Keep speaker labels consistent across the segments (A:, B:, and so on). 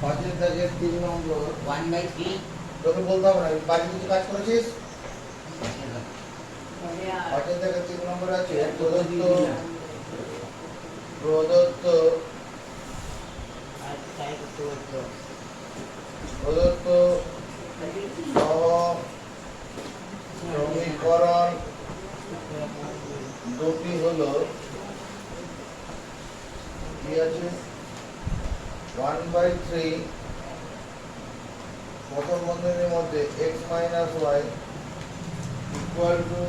A: পাঁচের দাগের 3 নম্বর
B: 1/3
A: তোকে বলতে হবে না, বাড়ি কিছু কাজ করেছিস। পাঁচের দাগের 3 নম্বর আছে প্রদত্ত প্রদত্ত প্রদত্ত সমীকরণ দুটি হলো কি আছে 1/3 প্রথম বন্ধনীর মধ্যে x minus y equal to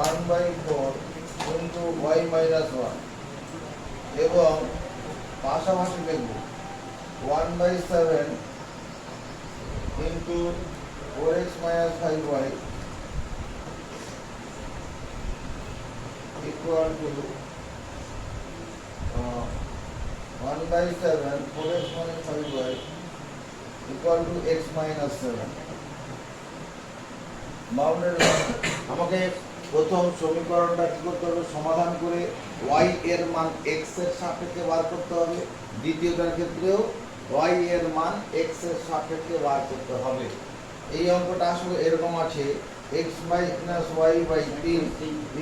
A: 1/4 into y minus 1 এবং পাশাপাশি লিখব 1/7 into 4x minus 5y equal to 1/7 4x minus 5y equal to x minus 7 boundary আমাকে প্রথম সমীকরণটা কি করতে হবে, সমাধান করে y এর মান x এর সাপেক্ষে বার করতে হবে। দ্বিতীয়টার ক্ষেত্রেও y এর মান x এর সাপেক্ষে বার করতে হবে। এই অঙ্কটা আসলে এরকম আছে x minus y by 3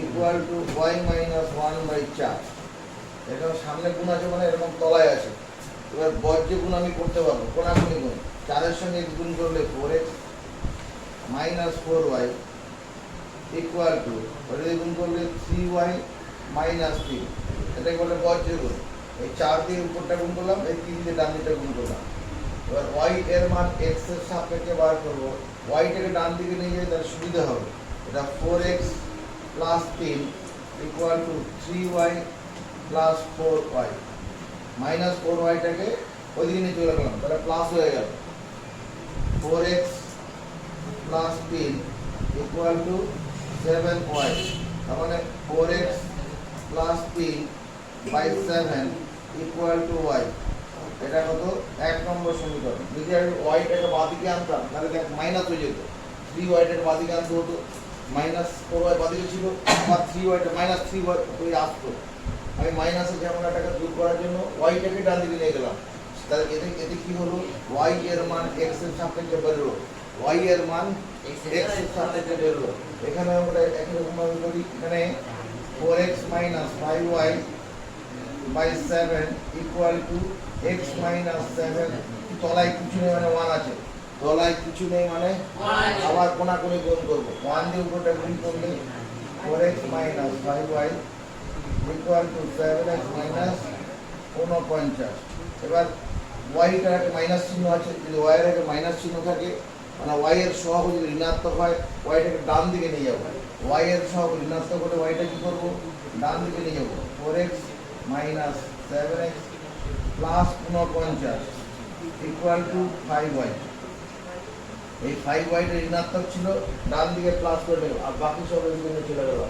A: equal to y minus 1/4। এটা সামনে গুণ আছে মানে এরকম তলায় আছে। এবার বজ্র গুণ আমি করতে পারবো, কোনাকুনি গুণ 4 এর সঙ্গে x গুণ করলে 4x minus 4y equal to ওটা গুণ করলে 3y minus 3, এটাকে বলে বজ্র গুণ। এই 4 দিয়ে উপরটা গুণ করলাম, এই 3 দিয়ে ডান দিকটা গুণ করলাম। এবার y এর মান x এর সাপেক্ষে বার করব, y টাকে ডান দিকে নিয়ে গেলে তার সুবিধা হবে। এটা 4x plus 3 equal to 3y plus 4y minus 4y টাকে ওইদিকে নিয়ে চলে গেলাম, তাহলে প্লাস হয়ে গেল। 4x plus 3 equal to 7y, তার মানে 4x plus 3 by 7 equal to y। এটা কত? 1 নম্বর সমীকরণ। যদি আমি y টাকে বাঁদিকে আনতাম তাহলে দেখ মাইনাস হয়ে যেত। 3y টাকে বাঁদিকে আনতে হতো, মাইনাস 4y বাঁদিকে ছিল, আবার 3y টা মাইনাস 3y হয়ে আসতো। আমি মাইনাসের ঝামেলাটাকে দূর করার জন্য y টাকে ডান দিকে নিয়ে গেলাম। তাহলে এতে এতে কি হলো, y এর মান x এর সাপেক্ষে বেরোলো, y এর মান x এর সাপেক্ষে বেরোলো। এখানে আমরা একই রকম ভাবে করি, এখানে 4x minus 5y by 7 equal to x minus 7, তলায় কিছু নেই মানে 1 আছে, তলায় কিছু নেই মানে আবার কোনাকুনি গুণ করব। 1 দিয়ে উপরটা গুণ করলে 4x minus 5y equal to 7x minus 49। এবার y টার একটা মাইনাস চিহ্ন আছে, যদি y এর একটা মাইনাস চিহ্ন থাকে মানে y এর সহগ যদি ঋণাত্মক হয় y টাকে ডান দিকে নিয়ে যাব। y এর সহগ ঋণাত্মক হলে y টা কি করব, ডান দিকে নিয়ে যাব। 4x minus 7x plus 49 equal to 5y। এই 5y টা ঋণাত্মক ছিল, ডান দিকে প্লাস করে দেব, আর বাকি সব এদিকে চলে গেল।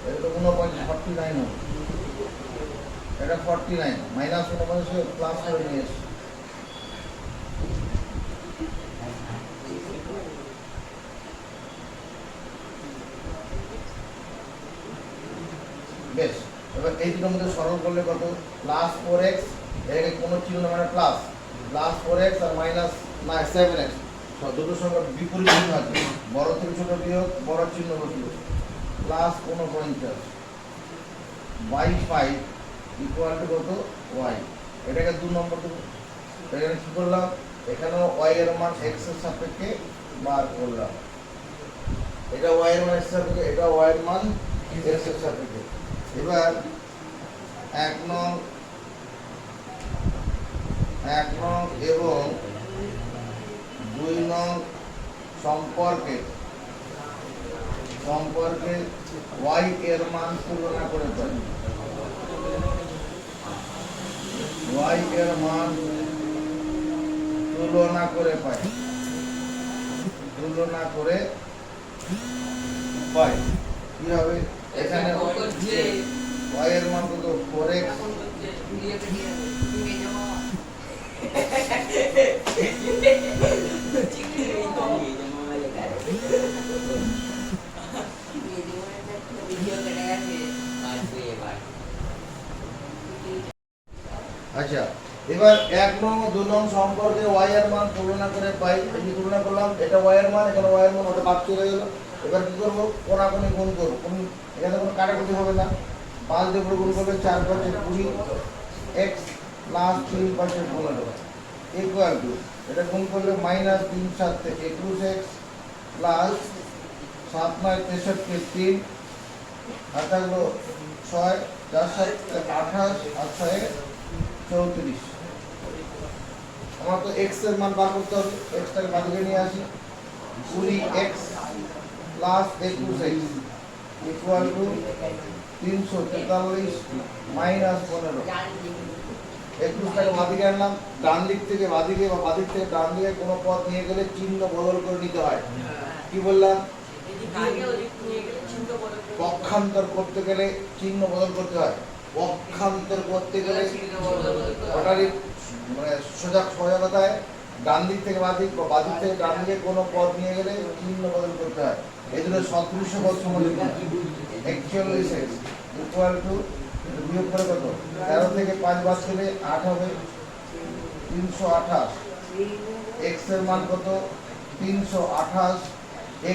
A: এটা তো 49 হবে, এটা 49 মাইনাস 49 প্লাস করে নিয়ে এসেছি। বেশ, এবার এই দুটোর মধ্যে সরল করলে কত, প্লাস 4x, এটাকে কোনো চিহ্ন মানে প্লাস, প্লাস 4x আর মাইনাস 7x, দুটোর সঙ্গে বিপরীত চিহ্ন আছে, বড় থেকে ছোট বিয়োগ, বড় চিহ্ন বসলো, প্লাস 49 বাই 5 ইকুয়াল টু কত, y। এটাকে 2 নম্বর দেবো। এখানে কি করলাম, এখানেও y এর মান x এর সাপেক্ষে বার করলাম, এটা y এর মান x এর সাপেক্ষে, এটা y এর মান x এর সাপেক্ষে। এবার 1 নং এবং 2 নং সম্পর্কে y এর মান তুলনা করে পাই। y এর মান তুলনা করে পাই, কি হবে, এখানে y এর মান কত, 4x আচ্ছা, এবার এবার 1 নং ও 2 নং সম্পর্কে y এর মান তুলনা করে পাই। এই যে তুলনা করলাম, এটা y এর মান, এখানে y এর মান, ওটা বাদ চলে গেল। এবার কি করব, কোনাকুনি গুণ করব। এখানে কোনো কাটাকুটি হবে না। 5 দিয়ে গুণ করলে 4 5 20 x প্লাস 3 5 15 ইকুয়াল টু, এটা গুণ করলে মাইনাস 3 7 21x প্লাস 7 9 63 3 আর থাকলো 6 4 7 28 আর 6 34। আমার তো x এর মান বার করতে হবে, x টাকে বাদিকে নিয়ে আসি। 20x plus 21x equal to 343 minus 15। 21 টাকে বাদিকে আনলাম, ডান দিক থেকে বাদিকে বা বাদিক থেকে ডান দিকে কোনো পদ নিয়ে গেলে চিহ্ন বদল করে নিতে হয়। কি বললাম, পক্ষান্তর করতে গেলে চিহ্ন বদল করতে হয়। পক্ষান্তর করতে গেলে ওটারই মানে সোজা কথায় ডান দিক থেকে বাদিক বা বাদিক থেকে ডান দিকে কোনো পদ নিয়ে গেলে চিহ্ন বদল করতে হয়। এই জন্য সদৃশ্য পদ সমালিত 41x ইকুয়াল টু, বিয়োগ করে কত, 13 থেকে 5 বাদ দিলে 8 হবে 328। x এর মান কত, 328।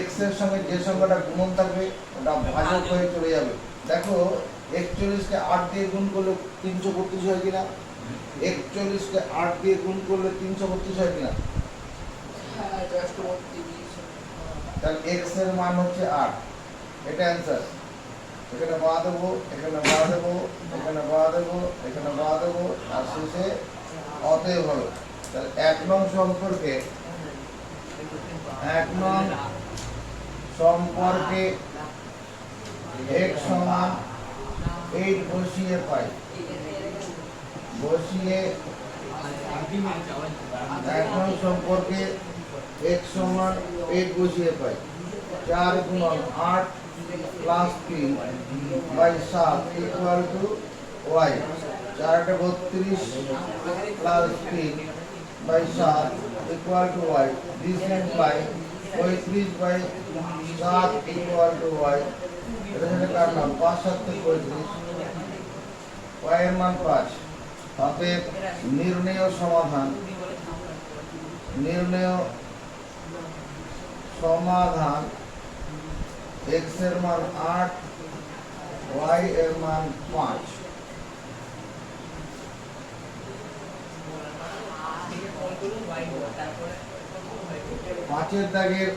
A: x এর সঙ্গে যে সংখ্যাটা গুণন থাকবে ওটা ভাজক হয়ে চলে যাবে। দেখো 41 কে 8 দিয়ে গুণ করলে 332 হয় কিনা, 41 কে 8 দিয়ে গুণ করলে 332 হয় কিনা। তাহলে x এর মান হচ্ছে 8, এটা অ্যানসার। এখানে বা দেবো, এখানে বা দেবো, এখানে বা দেবো, এখানে বা দেবো, আর শেষে অতএব হবে। তাহলে 1 নং সম্পর্কে 1 নং সম্পর্কে x সমান 8 বসিয়ে পাই, বসিয়ে 1 নং সম্পর্কে x সমান 8 বসিয়ে পাই। 4 গুণন 8 plus 3 by 7 equal to y। 4 32 plus 3 by 7 equal to y। This imply 35 by 7 equal to y। এটা যেটা কাটলাম 5 7 35, y এর মান 5। অতএব নির্ণেয় সমাধান, নির্ণেয় সমাধান x এর মান 8, y এর মান 5। পাঁচের দাগের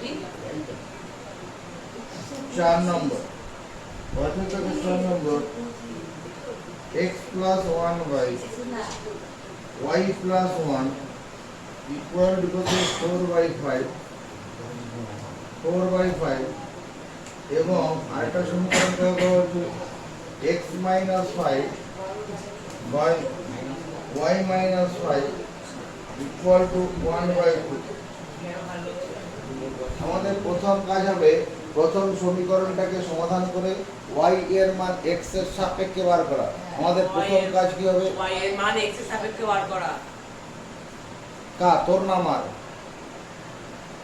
A: 4 নম্বর, 5 দাগের 4 নম্বর, x plus 1 by y plus 1 equal to 4 by 5, 4 by 5 এবং আরেকটা সমীকরণ দেওয়া হচ্ছে x minus 5 by y minus 5 equal to 1 by 2। আমাদের প্রথম কাজ হবে প্রথম সমীকরণটাকে সমাধান করে y এর মান x এর সাপেক্ষে বার করা। আমাদের প্রথম কাজ কি হবে,
B: y এর মান x এর সাপেক্ষে বার করা।
A: তোর নাম আর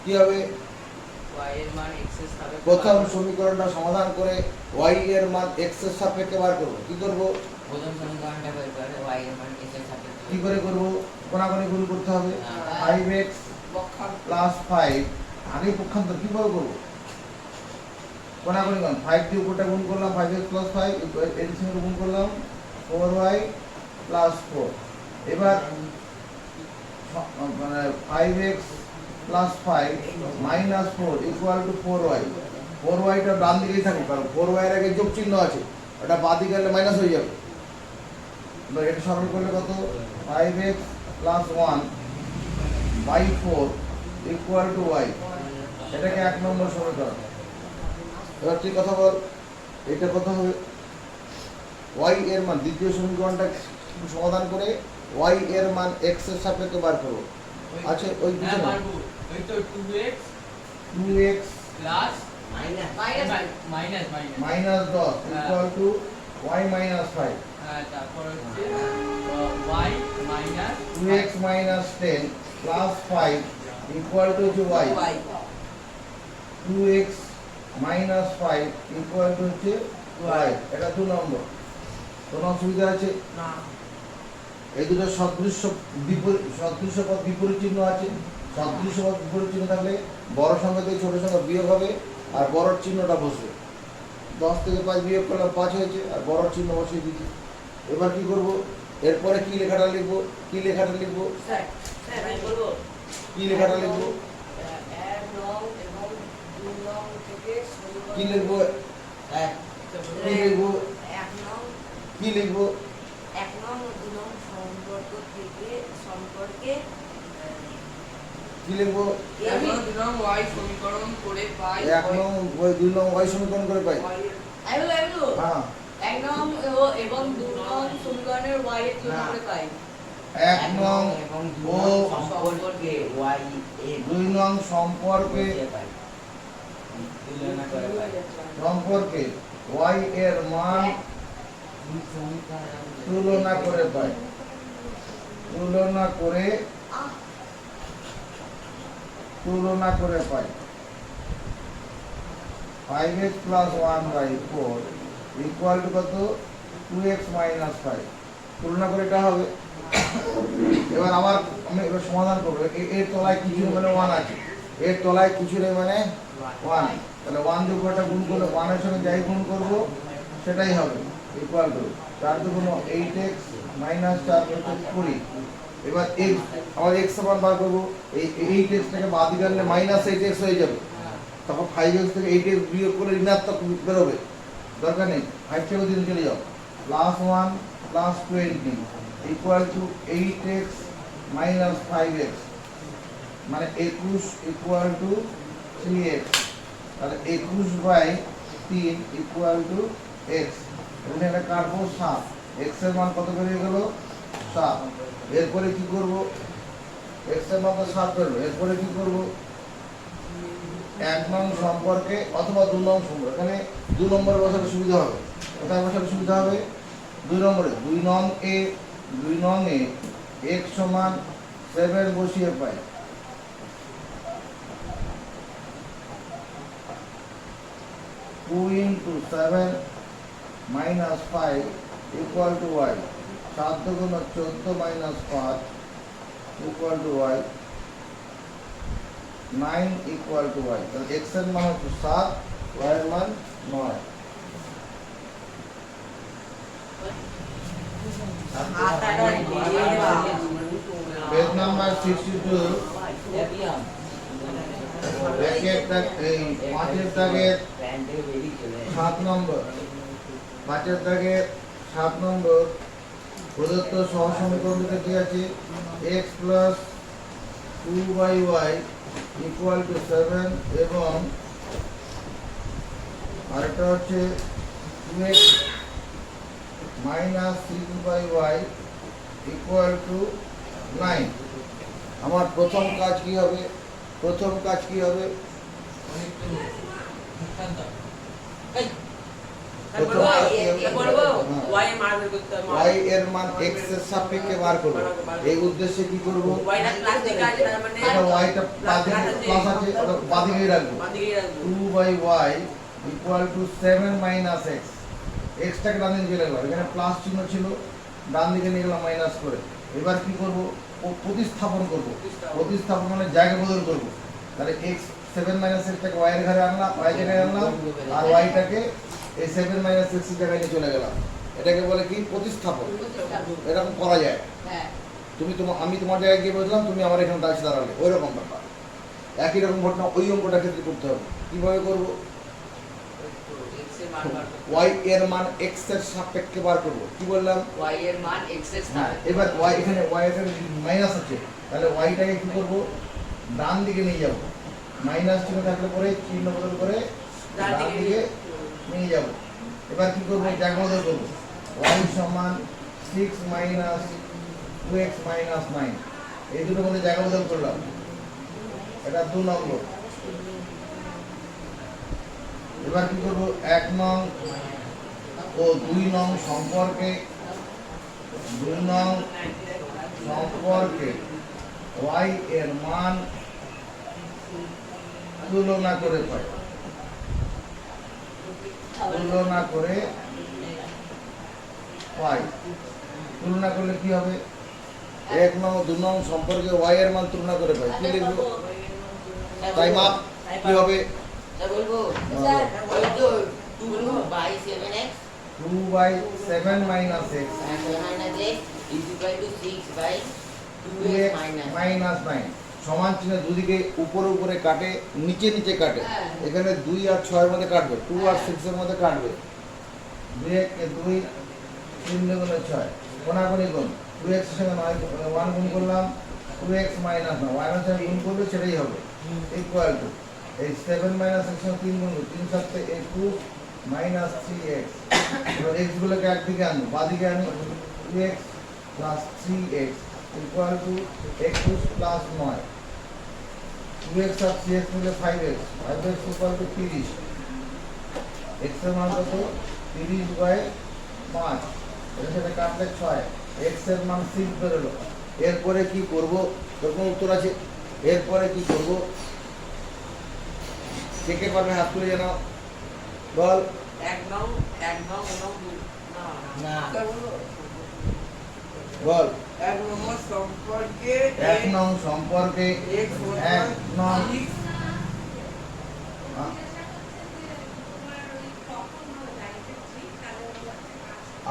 A: কি হবে,
B: y এর মান x এর সাপেক্ষে
A: প্রথম সমীকরণটা সমাধান করে y এর মান x এর সাপেক্ষে বার করব। কি করব,
C: প্রথম সমীকরণটা বের করে y এর মান x এর সাপেক্ষে
A: কি করে করব, কোনাকুনি গুণ করতে হবে। 5x প্লাস 5 আগে পক্ষান্তর কি করে করব, কোনাকুনি গুণ 5 দিয়ে উপরটা গুণ করলাম 5x প্লাস 5 এর সঙ্গে গুণ করলাম 4y প্লাস 4। এবার মানে 5x plus 5 minus 4 equal two 4y। 4y টা ডান দিকেই থাকবে, কারণ 4y এর আগে যোগ চিহ্ন আছে, ওটা বাঁ দিকে গেলে মাইনাস হয়ে যাবে। এবার এটা সরল করলে কত, 5x plus 1 by 4 equal to y। এটাকে 1 নম্বর সমীকরণ। এবার তুই কথা বল, এটা কত হবে, y এর মান দ্বিতীয় সমীকরণটা সমাধান করে y এর মান x এর সাপেক্ষে বার করব। আচ্ছা ওই
B: হ্যাঁ পারবো। ওই তো 2x
A: 2x
B: plus
C: minus
A: minus 10 equal to y minus 5।
B: তারপর হচ্ছে y minus
A: 2x minus 10 plus 5 equal to y। 2x minus 5 equal to হচ্ছে y। এটা 2 নম্বর। কোনো অসুবিধা আছে?
B: না
A: এই দুটো সদৃশ্য পদ বিপরীত চিহ্ন আছে। সদৃশ্য পদ বিপরীত চিহ্ন থাকলে বড় সংখ্যা থেকে ছোট সংখ্যা বিয়োগ হবে আর বড়র চিহ্নটা বসবে। 10 থেকে 5 বিয়োগ করলাম 5 হয়েছে আর বড়র চিহ্ন বসিয়ে দিচ্ছি। এবার কি করব? এরপরে কি লেখাটা লিখবো? কি লেখাটা লিখবো?
B: স্যার স্যার আমি বলবো
A: কি লেখাটা লিখবো?
B: 1 নং এবং 2 নং থেকে শুরু
A: কি লিখবো?
C: এক
A: কি লিখবো?
D: 1 নং
A: কি লিখবো?
D: 1 নং ও 2 নং সম্পর্কে
A: কি লিখবো?
B: আমি 2 নং y সমীকরণ করে পাই
A: 1 নং ওই 2 নং y সমীকরণ করে পাই।
D: আমি বলবো
A: হ্যাঁ,
D: 1 নং এবং 2 নং সমীকরণের y এর তুলনা করে পাই।
A: 1 নং
C: এবং
A: ও
C: 2 নং সম্পর্কে y এর
A: 2 নং সম্পর্কে
C: বসিয়ে পাই। তুলনা করে পাই।
A: y এর মান তুলনা করে পাই। তুলনা করে পাই। 5x plus 1/4 equal to কত? 2x minus 5। তুলনা করে এটা হবে। এবার আমি এবার সমাধান করবো। এর তলায় কিছু নেই মানে 1 আছে। এর তলায় কিছু নেই মানে 1। তাহলে 1 যোগ করে গুণ করলে 1 এর সঙ্গে যাই গুণ করবো সেটাই হবে। ইকুয়াল টু 4 দুগুণ 8x minus 4 20। এবার x আবার x সমান বার করবো। এই 8x টাকে বাদ দিলে -8x হয়ে যাবে। তখন 5x থেকে 8x বিয়োগ করে ঋণাত্মক বেরোবে। দরকার নেই, 5 থেকে দিন চলে যাও। +1 + 20 equal to 8x minus 5x মানে 21 ইকুয়াল টু 3x। তাহলে 21/3 ইকুয়াল টু x। এবং এটা কাটবো 7। x এর মান কত বেরিয়ে গেল? 7। এরপরে কি করব? x এর মান তো 7 বেরোলো। এরপরে কি করব? 1 নং সম্পর্কে অথবা 2 নং সম্পর্কে। এখানে 2 নম্বরে বসালে সুবিধা হবে। কোথায় বসালে সুবিধা হবে? 2 নম্বরে। 2 নং এ x সমান 7 বসিয়ে পাই। 2 into 7 minus 5 equal to y। 7 দুগুণ 14 minus 5 equal to y। 9 equal to y। তাহলে x এর মান হচ্ছে 7, y এর মান 9। পেজ নাম্বার 62
C: দেবিয়াম
A: ব্র্যাকেট এই 5 দাগের
C: প্যান্টে বেরিয়ে চলে
A: 7 নম্বর। 5 দাগের 7 নম্বর প্রদত্ত সহসমীকরণটিতে কি আছে? x plus 2y equal to 7 এবং আরেকটা হচ্ছে 2x minus 6y equal to 9। আমার প্রথম কাজ কি হবে? প্রথম কাজ কি হবে? প্রথম কাজ কি হবে?
B: বলবো
A: হ্যাঁ।
B: y এর মান বের করতে হবে
A: y এর মান x এর সাপেক্ষে বার করব। এই উদ্দেশ্যে কি করব?
B: y টা ক্লাস দিকে আছে তার মানে
A: এটা y টা বাদিকে প্লাস আছে, ওটা বাদিকেই রাখবো।
B: বাদিকেই রাখবো
A: 2/y equal to 7 minus x। x টাকে ডান দিকে চলে গেল। এখানে প্লাস চিহ্ন ছিল, ডান দিকে নিয়ে গেলাম মাইনাস করে। এবার কি করব? প্রতিস্থাপন করব। প্রতিস্থাপন মানে জায়গা বদল করব। তাহলে x 7 minus x টাকে y এর ঘরে আনলাম, y জায়গায় আনলাম আর y টাকে এই 7 minus x এর জায়গায় নিয়ে চলে গেলাম। এটাকে বলে কি? প্রতিস্থাপন। এরকম করা যায়।
D: হ্যাঁ
A: আমি তোমার জায়গায় গিয়ে বসলাম, তুমি আমার এখানে দাঁড়িয়ে দাঁড়ালে, ওই রকম ব্যাপার। একই রকম ঘটনা ওই অঙ্কটার ক্ষেত্রে করতে হবে। কিভাবে করব?
B: x এর মান বার করতে
A: y এর মান x এর সাপেক্ষে বার করব। কি বললাম?
B: y এর মান x এর
A: হ্যাঁ,
B: সাপেক্ষে
A: এবার y এখানে y এর মাইনাস আছে, তাহলে y টাকে কি করব? ডান দিকে নিয়ে যাব। মাইনাস চিহ্ন থাকলে পরে চিহ্ন বদল করে
B: ডান
A: ডান
B: দিকে
A: দিকে নিয়ে যাব। এবার কি করব? জায়গা বদল করব। y সমান 6 minus 2x minus 9। এই দুটোর মধ্যে জায়গা বদল করলাম। এটা 2 নম্বর। এবার কি করব? 1 নং ও 2 নং সম্পর্কে y এর মান তুলনা করে পাই। তুলনা করলে কি হবে? এক নং 2 নং সম্পর্কে y এর মান তুলনা করে পাই কি লিখবো টাইম আপ কি হবে
C: স্যার বলবো
D: স্যার
C: ওই তো 2 by 7x
A: 2 by 7 minus x
C: and 7 minus x is equal to 6 by 2x
A: 2x
C: minus
A: minus 9 সমান চিহ্ন দুদিকে উপরে উপরে কাটে নিচে নিচে কাটে
D: হ্যাঁ।
A: এখানে 2 আর 6 এর মধ্যে কাটবে 2 আর 6 এর মধ্যে কাটবে 2 কে 2 3 গুণে 6 কোনাকুনি গুণ 2x এর সঙ্গে 1 গুণ করলাম 2x মাইনাস 9 y এর সঙ্গে গুণ করলে সেটাই হবে ইকুয়াল টু এই 7 মাইনাস x এর সঙ্গে 3 গুণ 3 7 21 মাইনাস 3x এবার x গুলোকে একদিকে আনবো বাদিকে আনি 2x plus 3x equal to 21 plus 9 2x আর 3x মিলে 5x 5x equal to 30 x এর মান কত 30 বাই 5 এর সাথে কাটলে 6 x এর মান 6 বেরোলো এরপরে কি করব তখন উত্তর আছে এরপরে কি করব কে কে পারবে হাত তুলে জানাও বল
B: এক নং এবং
C: না
A: বল
B: এক নম্বর সম্পর্কে
A: এক নং সম্পর্কে
B: এক
A: এক নং হ্যাঁ?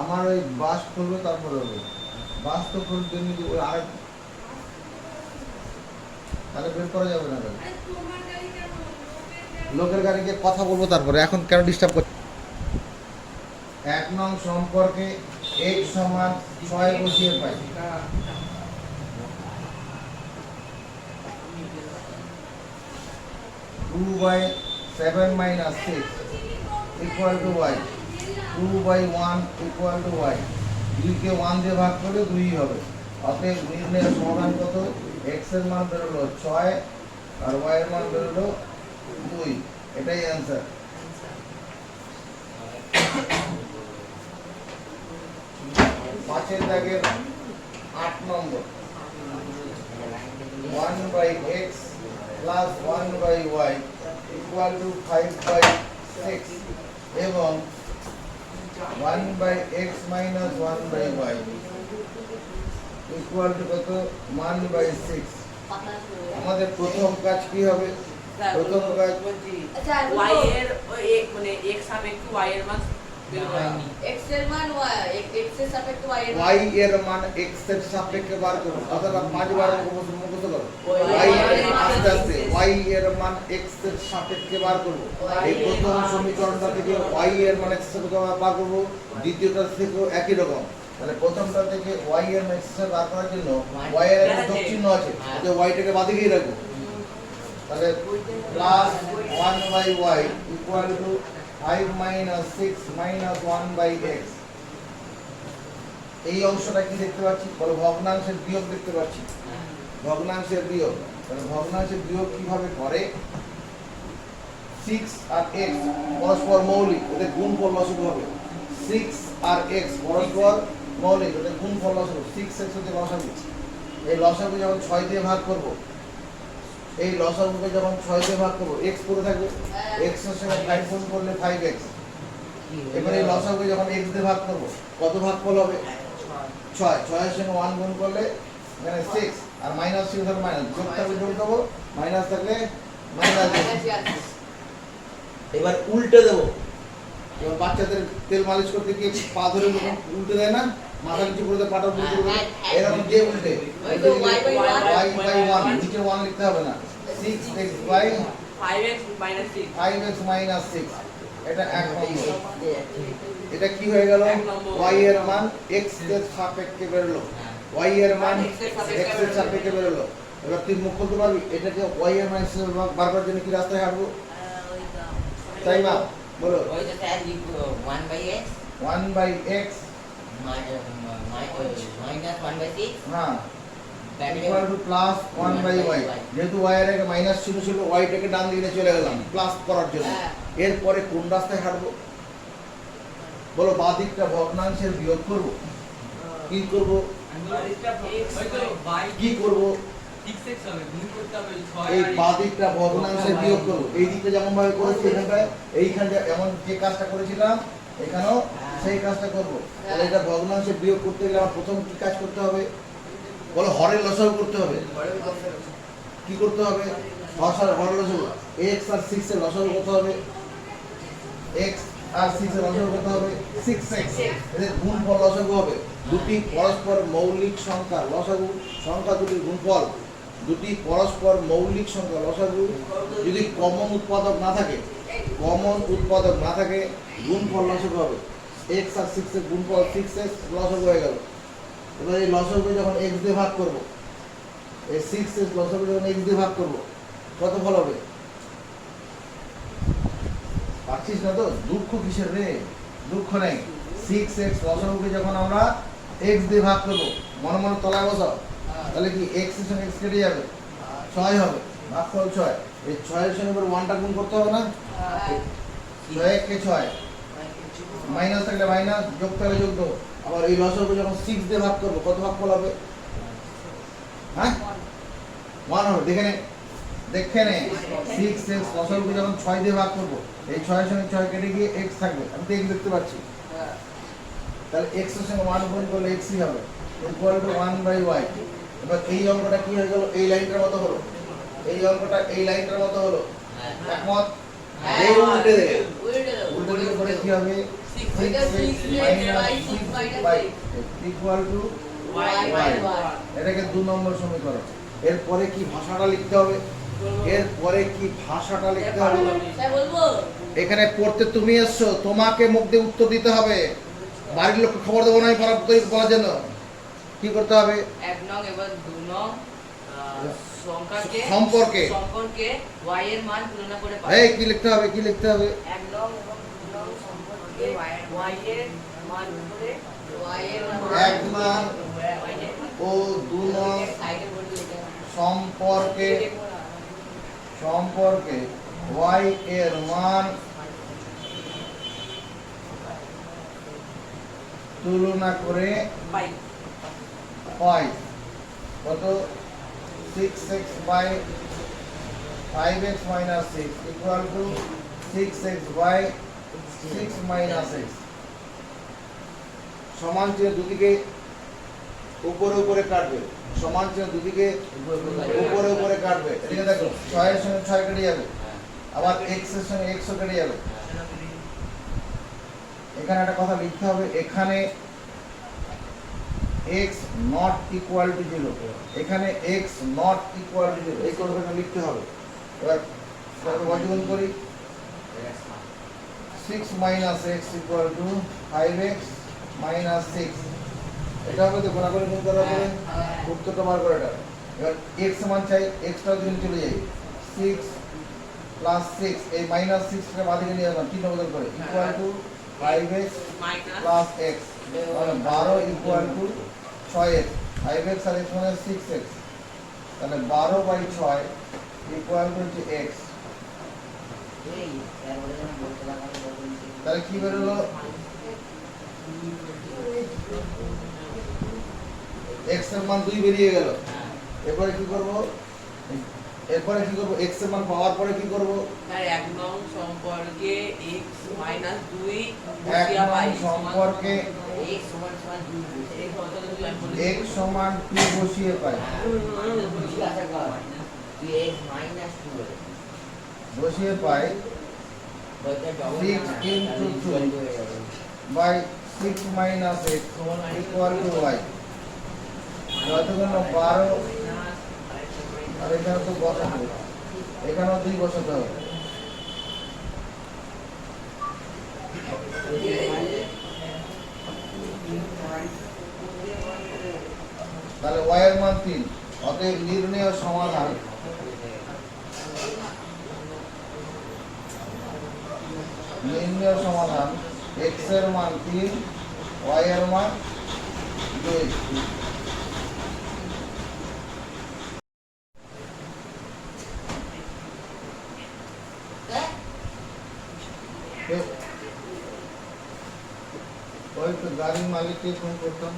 A: আমার ওই বাস করবে তারপরে হবে বাস তো করবে ওই আরেক তাহলে বের করা যাবে না তাহলে লোকের গাড়িকে কথা বলবো তারপরে এখন কেন ডিস্টার্ব করছে এক নং সম্পর্কে x সমান 6 বসিয়ে পাই 2 by 7 minus 6 equal to y 2 by 1 equal to y 2 কে 1 দিয়ে ভাগ করলে 2 হবে অতএব নির্ণয়ের সমাধান কত x এর মান বেরোলো 6 আর y এর মান বেরোলো 2 এটাই অ্যানসার পাঁচের দাগের 8 নম্বর 1 by x plus 1 by y equal to 5 by 6 এবং 1 by x minus 1 by y equal to কত 1 by 6 আমাদের প্রথম কাজ কি হবে প্রথম কাজ
D: আচ্ছা আর
B: y
D: বলবো,
B: এর মানে x সাপেক্ষে y এর মান বের করা
D: x এর মান x এর সাপেক্ষে y এর মান
A: y এর মান x এর সাপেক্ষে বার করব অথবা 5 বার মুখস্থ করো y আস্তে আস্তে y এর মান x এর সাপেক্ষে বার করব এই প্রথম সমীকরণটা থেকে y এর মান x এর সাপেক্ষে বার করব দ্বিতীয়টা থেকেও একই রকম তাহলে প্রথমটা থেকে y এর মান x এর বার করার জন্য y এর একটা যোগ চিহ্ন আছে যে y টাকে বাদিকেই রাখবো তাহলে plus 1 by y equal to 5 minus 6 minus 1 by x এই অংশটা কি দেখতে পাচ্ছি বলো ভগ্নাংশের বিয়োগ দেখতে পাচ্ছি ভগ্নাংশের বিয়োগ তাহলে ভগ্নাংশের বিয়োগ কিভাবে করে 6 আর x পরস্পর মৌলিক ওদের গুণফল লসাগু হবে 6 আর x পরস্পর মৌলিক ওদের গুণফল লসাগু 6x হচ্ছে লসাগু এই লসাগু যখন 6 দিয়ে ভাগ করব এই লসাগুকে যখন 6 দিয়ে ভাগ করব x পড়ে থাকবে x এর সঙ্গে 5 গুণ করলে 5x এবার এই লসাগুকে যখন x দিয়ে ভাগ করব কত ভাগফল হবে 6 এর সঙ্গে 1 গুণ করলে মানে 6 আর মাইনাস ছিল ধর মাইনাস যোগ থাকলে যোগ দেবো মাইনাস থাকলে মাইনাস দেবো এবার উল্টে দেবো এবার বাচ্চাদের তেল মালিশ করতে গিয়ে পা ধরে উল্টে দেয় না মাথা নিচু করে দেয় পাটা উল্টে করে দেয় এরকম যে উল্টে
D: ওই তো y by 1
A: y by 1 নিচে 1 লিখতে হবে না 6x by
B: 5x minus 6
A: 5x minus 6 এটা এক নম্বর এটা কি হয়ে গেল
B: এক নম্বর।
A: y এর মান x এর সাপেক্ষে বেরোলো y এর মান
B: x এর সাপেক্ষে
A: x এর সাপেক্ষে বেরোলো এবার তুই মুখ খুলতে পারবি এটাকে y এর মান x এর বার করার জন্য কি রাস্তায় হাঁটবো তাই না বলো
C: ওই তো স্যার লিখবো 1 by x
A: 1 by x
C: minus 1 by 6
A: হ্যাঁ
C: ব্র্যাকেটে
A: equal to plus 1 by y যেহেতু y এর আগে মাইনাস ছিল y টাকে ডান দিকে চলে গেলাম প্লাস করার জন্য
D: হ্যাঁ।
A: এরপরে কোন রাস্তায় হাঁটবো বলো বাঁ দিকটা ভগ্নাংশের বিয়োগ করব কি করব কি করব এই বাঁ দিকটা ভগ্নাংশের বিয়োগ করব এই দিকটা যেমন ভাবে করেছি এখানটায় এইখানটা এমন যে কাজটা করেছিলাম এখানেও সেই কাজটা করব তাহলে এটা ভগ্নাংশের বিয়োগ করতে গেলে আমার প্রথম কি কাজ করতে হবে বলো হরের লসাগু করতে হবে। কি করতে হবে? হরের লসাগু এক্স আর 6 এর লসাগু করতে হবে। এক্স আর 6 এর লসাগু করতে হবে 6x, এদের গুণফল লসাগু হবে। দুটি পরস্পর মৌলিক সংখ্যা লসাগু, সংখ্যা দুটির গুণফল, দুটি পরস্পর মৌলিক সংখ্যা লসাগু যদি কমন উৎপাদক না থাকে, গুণফল লসাগু হবে। x আর 6 এর গুণফল 6x লসাগু হয়ে গেল। এবার এই লসাগু যখন x দিয়ে ভাগ করব, এই 6x লসাগু যখন x দিয়ে ভাগ করব, কত ফল হবে? পাচ্ছিস না তো? দুঃখ কিসের রে? দুঃখ নেই। 6x লসাগুকে যখন আমরা x দিয়ে ভাগ করব, মনে মনে তলায় বসাও, তাহলে কি x এর সঙ্গে x কেটে যাবে, 6 হবে, ভাগফল 6। এই 6 এর সঙ্গে এবার 1টা গুণ করতে হবে না? 6 কে 6, মাইনাস থাকলে মাইনাস, যোগ থাকলে যোগ দেবো। আবার এই লসাগু যখন 6 দিয়ে ভাগ করব, কত ভাগফল হবে? হ্যাঁ 1 হবে। দেখে নে 6x লসাগুকে যখন 6 দিয়ে ভাগ করব, এই 6 এর সঙ্গে 6 কেটে গিয়ে x থাকবে, আমি তো x দেখতে পাচ্ছি। তাহলে x এর সঙ্গে 1 গুণ করলে x ই হবে, ইকুয়াল টু 1/y। এবার এই অঙ্কটা কি হয়ে গেল? এই লাইনটার মতো হলো, এই অঙ্কটা এই লাইনটার মতো হলো। একমত? এই উল্টে দে, উল্টে দিলে পরে কি হবে? 6x -6y equal to y। এটাকে 2 নম্বর সমীকরণ। এরপরে কি ভাষাটা লিখতে হবে?
D: স্যার বলবো?
A: এখানে পড়তে তুমি এসছো, তোমাকে মুখ দিয়ে উত্তর দিতে হবে। বাড়ির লোককে খবর দেবো না বলার জন্য। কি করতে হবে?
B: 1 নং এবং 2 নং
A: সম্পর্কে
B: y এর মান তুলনা করে পাই।
A: এই কি লিখতে হবে?
B: 1 নং এবং 2 নং সম্পর্কে y এর মান করে
A: 1 নং ও 2 নং
B: সাইডে বলে লিখে
A: সম্পর্কে y এর মান তুলনা করে
B: পাই।
A: পাই। কত? 6x by 5x minus 6 equal to 6x by 6 minus x। সমান চিহ্ন দুদিকে উপরে উপরে কাটবে, সমান চিহ্ন দুদিকে উপরে উপরে কাটবে। এদিকে দেখো 6 এর সঙ্গে 6 কেটে যাবে, আবার x এর সঙ্গে x ও কেটে যাবে। এখানে একটা কথা লিখতে হবে, এখানে x not equal to 0, এখানে x not equal to 0 এই কথাটা লিখতে হবে। এবার বর্গমূল করি, 6 minus x equal to 5x minus 6। এটা হবে তো গোনাগুনি গুণ করার পরে উত্তরটা বার করে এটা। এবার x সমান চাই, x টা যদি চলে যায় 6 প্লাস 6, এই মাইনাস 6 কে বাদিকে নিয়ে আসলাম, চিহ্ন বদল করে, equal two 5x plus x, মানে 12 equal to 6x। 5x R x মানে 6x, তাহলে 12/6 ইকুয়াল টু x। তাহলে কি বেরোলো? x এর মান 2 বেরিয়ে গেল। এরপরে কি করব? x এর মান পাওয়ার পরে কি করব?
B: তার 1 নং সম্পর্কে x - 2
A: 1 নং সম্পর্কে
B: x সমান 2
A: x সমান 2 বসিয়ে পাই। বসিয়ে পাই 6 into 2 by 6 minus x equal to y। যতক্ষণ 12 আর এখানে তো বসাতে, এখানেও 2 বসাতে হবে। তাহলে y এর মান 3। অতএব নির্ণয় সমাধান x এর মান 3, y এর মান 2। ওই তো গাড়ির মালিককে ফোন করতাম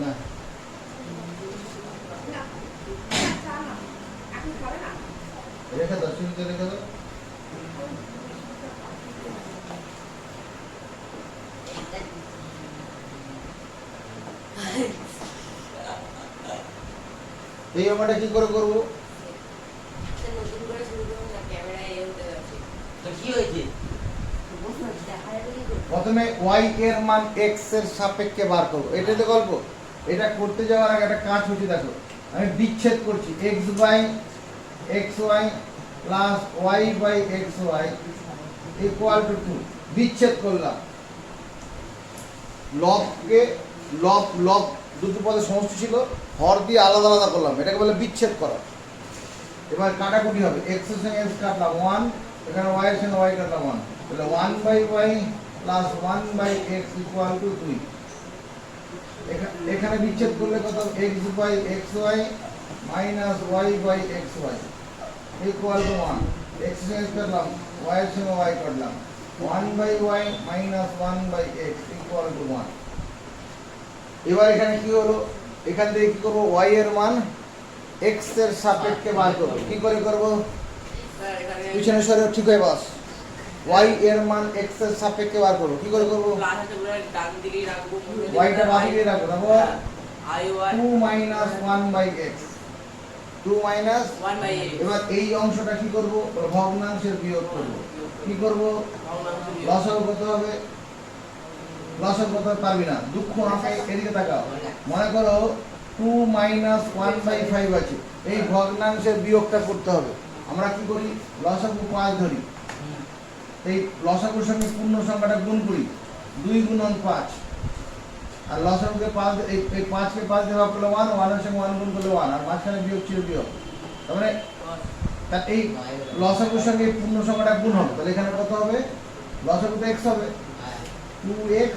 A: না, রেখে দাও, শুনতে রেখে দাও। এই অঙ্কটা কি করে করব?
B: সে নতুন করে শুরু করুন না, ক্যামেরায় এ হতে যাচ্ছে।
C: তো কি হয়েছে?
B: দেখা যাবে কি করে?
A: প্রথমে y এর মান x এর সাপেক্ষে বার করব। এটাই তো গল্প। এটা করতে যাওয়ার আগে একটা কাজ হচ্ছে, দেখো আমি বিচ্ছেদ করছি x by xy plus y by xy equal to 2। বিচ্ছেদ করলাম, লবকে লব লব দুটো পদে সমষ্টি ছিল, হর দিয়ে আলাদা আলাদা করলাম, এটাকে বলে বিচ্ছেদ করা। এবার কাটাকুটি হবে, x এর সঙ্গে x কাটলাম 1, এখানে y এর সঙ্গে y কাটলাম 1, তাহলে 1 by y plus 1 by x equal to 2। এখানে বিচ্ছেদ করলে কত? x by xy minus y by xy equal to 1। x এর সঙ্গে x কাটলাম, y এর সঙ্গে y কাটলাম, 1 by y minus 1 by x equal to 1। এবার এখানে কি হলো? এখান থেকে কি করব? y এর মান x এর সাপেক্ষে বার করব। কি করে করব?
B: স্যার এখানে
A: পিছনে সরে ঠিক হয়ে বস। y এর মান x এর সাপেক্ষে বার করব। কি করে করব?
B: ক্লাস আছে পুরো ডান দিকেই রাখবো।
A: y টা বাঁ দিকে রাখবো, তারপর
B: আই
A: 2 minus 1 by x, 2 minus.
B: 1 by 8
A: এবার এই অংশটা কি করব? ভগ্নাংশের বিয়োগ করব। কি করব? লসাগু কত হবে? লসাগু কত হবে পারবি না, দুঃখ আছে। এদিকে তাকাও, মনে করো 2 মাইনাস 1 বাই 5 আছে, এই ভগ্নাংশের বিয়োগটা করতে হবে। আমরা কি করি? লসাগু 5 ধরি, এই লসাগুর সঙ্গে পূর্ণ সংখ্যাটা গুণ করি, 2 গুণন 5, আর লসাগুকে 5 এই 5 কে 5 দিয়ে ভাগ করলে 1, 1 এর সঙ্গে 1 গুণ করলে 1, আর মাঝখানে বিয়োগ ছিল বিয়োগ। তার মানে তার এই লসাগুর সঙ্গে এই পূর্ণ সংখ্যাটা গুণ হবে, তাহলে এখানে কত হবে? লসাগু তো x হবে, 2x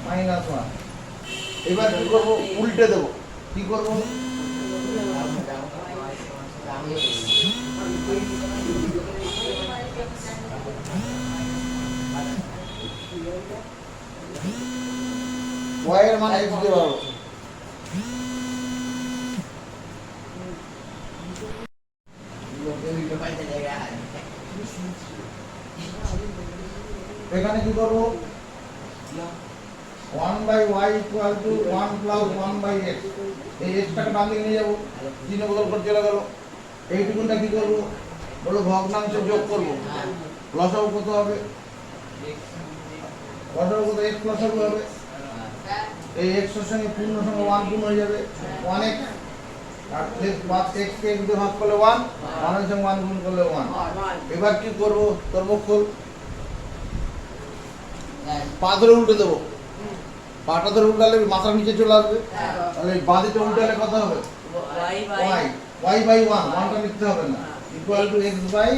A: মাইনাস 1। এবার কি করব? উল্টে দেব। কি করব? y এর মান x দিয়ে পাবো। এখানে কি করব? 1 by y equal to 1 plus 1 by x। এই x টাকে ডান দিকে নিয়ে যাব, চিহ্ন বদল করে চলে গেল। এইটুকুনটা কি করব? বলো ভগ্নাংশে যোগ করব। লসাগু কত হবে? লসাগু কত? x লসাগু হবে, এই x এর সঙ্গে পূর্ণ সংখ্যা 1 গুণ হয়ে যাবে, 1x, আর x কে x দিয়ে ভাগ করলে 1, 1 এর সঙ্গে 1 গুণ করলে 1। এবার কি করব? তোর মুখ খোল, পা ধরে উল্টে দেবো। পাটা ধরে উল্টালে মাথার নিচে চলে আসবে, তাহলে বাঁ দিকে উল্টালে কত হবে?
B: y বাই
A: y বাই 1, 1টা লিখতে হবে না, equal to x by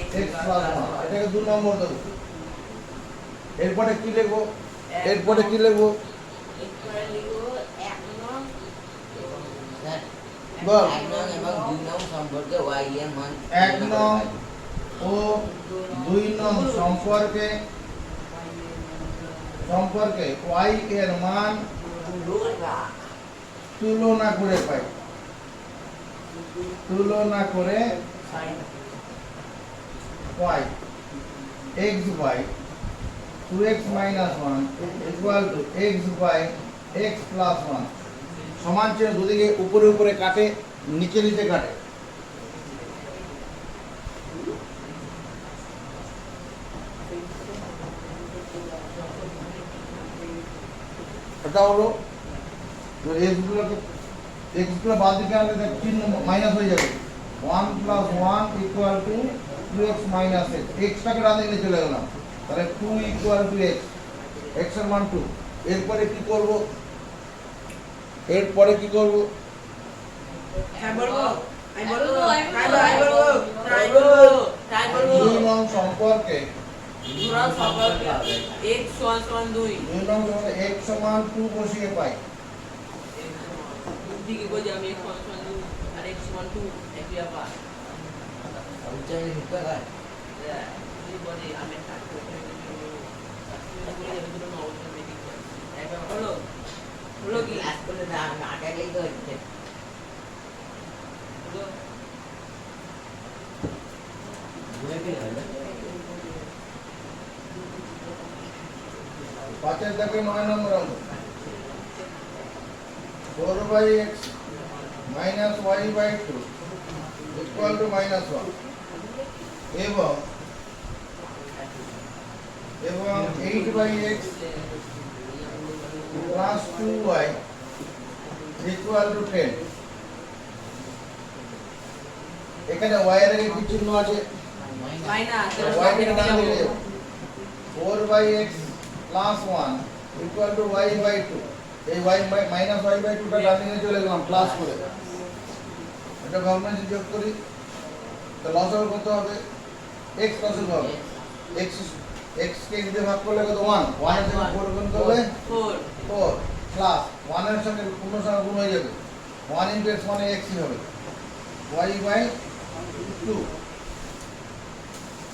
B: x
A: x plus 1। এটাকে 2 নম্বর দেবো। এরপরে কি লিখবো? এরপরে কি লিখবো?
B: এরপরে লিখবো 1 নং
A: বল।
C: 1 নং এবং 2 নং সম্পর্কে y এর মান
A: 1 নং ও 2 নং সম্পর্কে y এর মান তুলনা করে পাই। তুলনা করে পাই x by 2x minus 1 equal to x by x plus 1। সমান চিহ্ন দুদিকে উপরে উপরে কাটে, নিচে নিচে কাটে। এটা হলো x গুলো বাদ দিকে আনলে দেখ চিহ্ন মাইনাস হয়ে যাবে, 1 plus 1 equal two 2x minus x। এক্সটাকে ডান দিকে চলে গেলাম, তাহলে 2 ইকুয়াল টু x, x এর মান 2। এরপরে কি করব? এরপরে কি করব?
B: হ্যাঁ বলবো, আমি বলবো, তাই বলবো
A: 2 নং সম্পর্কে
B: দুরা সম্পর্কে x সমান 2
A: 2 নং সম্পর্কে x সমান 2 বসিয়ে পাই।
B: দিকে কই আমি x সমান 2 আর x সমান 2 একই ব্যাপার।
C: উচ্চারণ লিখতে হয়।
B: এই বলে আমি কাট করে বলে যাবে দুটো অবস্থা মেকিং করে একবার হলো হলো কি
C: ক্লাস করলে না আটাকেই তো হচ্ছে।
B: হলো
C: বুঝে কি হলো?
A: 5 থেকে 9 নম্বর অঙ্ক। 4 by x minus y by two equal to minus one এবং eight by x plus two y equal to 10। এখানে ওয়াই এর আগে কি চিহ্ন আছে?
B: মাইনাস
A: ওয়াই কে ডান দিকে যাবে 4 by x plus 1 equal to y by 2। এই ওয়াই মাইনাস ওয়াই বাই 2 টা ডান দিকে চলে গেলাম প্লাস করে। এটা গভর্নমেন্ট যোগ করি তো লসাগু কত হবে? x লসাগু হবে x কে দিয়ে ভাগ করলে কত 1 1 এর সঙ্গে 4 গুণ করলে
B: 4
A: 4 প্লাস 1 এর সঙ্গে পূর্ণ সংখ্যা গুণ হয়ে যাবে 1 * x মানে x ই হবে y বাই 2।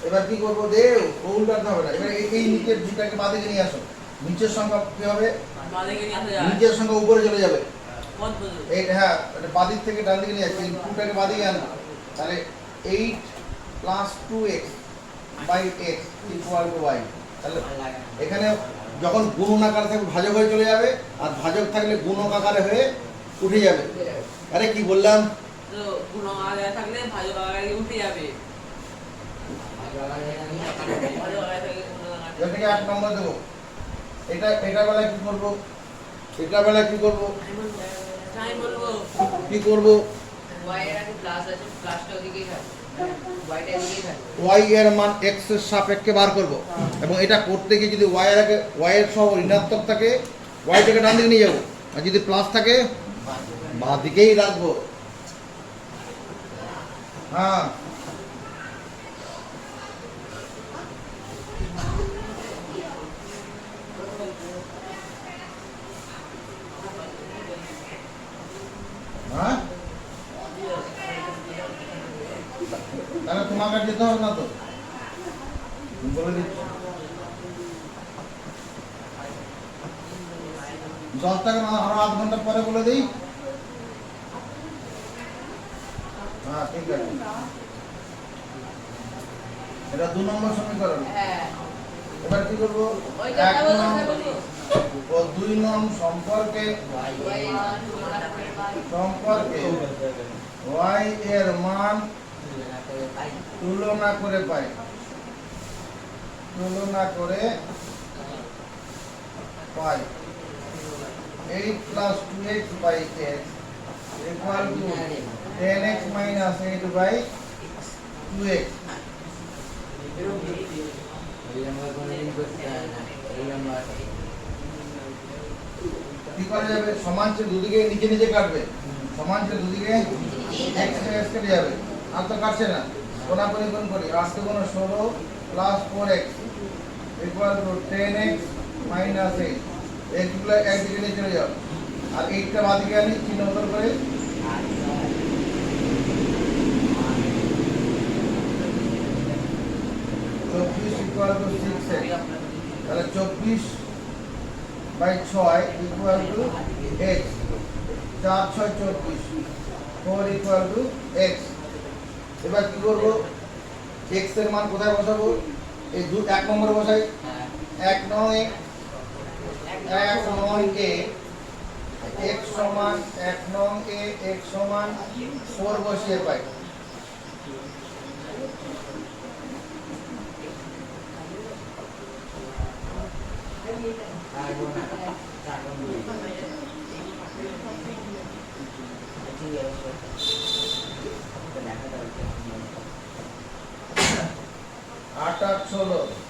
A: এবার কি করব? দেও উল্টাতে হবে না। এবার এই নিচের দুটাকে বাদিকে নিয়ে আসো। নিচের সংখ্যা কি হবে?
B: বাদিকে নিয়ে আসা যায়
A: নিচের সংখ্যা উপরে চলে যাবে।
B: কত বলছো?
A: এই হ্যাঁ এটা বাদিক থেকে ডান দিকে নিয়ে আসছি। এই 2টাকে বাদিকে আনো। তাহলে 8 plus 2x by x equal to y। তাহলে এখানে যখন গুণন আকারে থাকবে ভাজক হয়ে চলে যাবে, আর ভাজক থাকলে গুণক আকারে হয়ে উঠে যাবে। আরে কি বললাম?
B: তো গুণ আগে থাকলে ভাজক আগে উঠে যাবে। ভাজক আগে থাকলে গুণ আগে
A: এটাকে 8 নম্বর দেব। এটা বেলায় কি করব? এটা বেলায় কি করব?
B: টাইম বলবো
A: কি করব?
C: y এর আগে প্লাস আছে, প্লাসটা ওদিকেই থাকবে, y টা এদিকেই থাকবে।
A: y এর মান x এর সাপেক্ষে বার করব এবং এটা করতে গিয়ে যদি y এর আগে y এর সহ ঋণাত্মক থাকে y টাকে ডান দিকে নিয়ে যাব, আর যদি প্লাস থাকে বাঁ দিকেই রাখবো। হ্যাঁ হ্যাঁ তাহলে তোমাকে আর যেতে হবে না তো, বলে দিচ্ছি 10 টাকা না আরো আধ ঘন্টা পরে বলে দিই। হ্যাঁ ঠিক আছে। এটা 2 নম্বর সমীকরণ।
D: হ্যাঁ
A: এবার কি করবো?
D: ওইটা
A: 1
D: বলতে
A: নং
D: বলবো
A: ও 2 নং সম্পর্কে y এর মান তুলনা করে পাই। তুলনা করে পাই 8 plus 2x by x equal to 10x minus 8 by 2x। কি করা যাবে? সমান চেয়ে দুদিকে নিচে নিচে কাটবে। সমান চেয়ে দুদিকে x কেটে যাবে। আর তো কাটছে না। কোনাকুনি গুণ করি। 8 * 16 plus 4x equal to 10x minus 8। এইগুলো একদিকে নিয়ে চলে যাও। আর 8টা বাদিকে আনি চিহ্ন উত্তর করে। Equal to 6x। তাহলে 24 by 6 equal to x। 4 6 24 4 equal to x। এবার কি করব? x এর মান কোথায় বসাবো? এই 1 নম্বরে বসাই। 1 নং এ x সমান 1 নং এ x সমান 4 বসিয়ে পাই।
C: দেখা
A: 8 8 16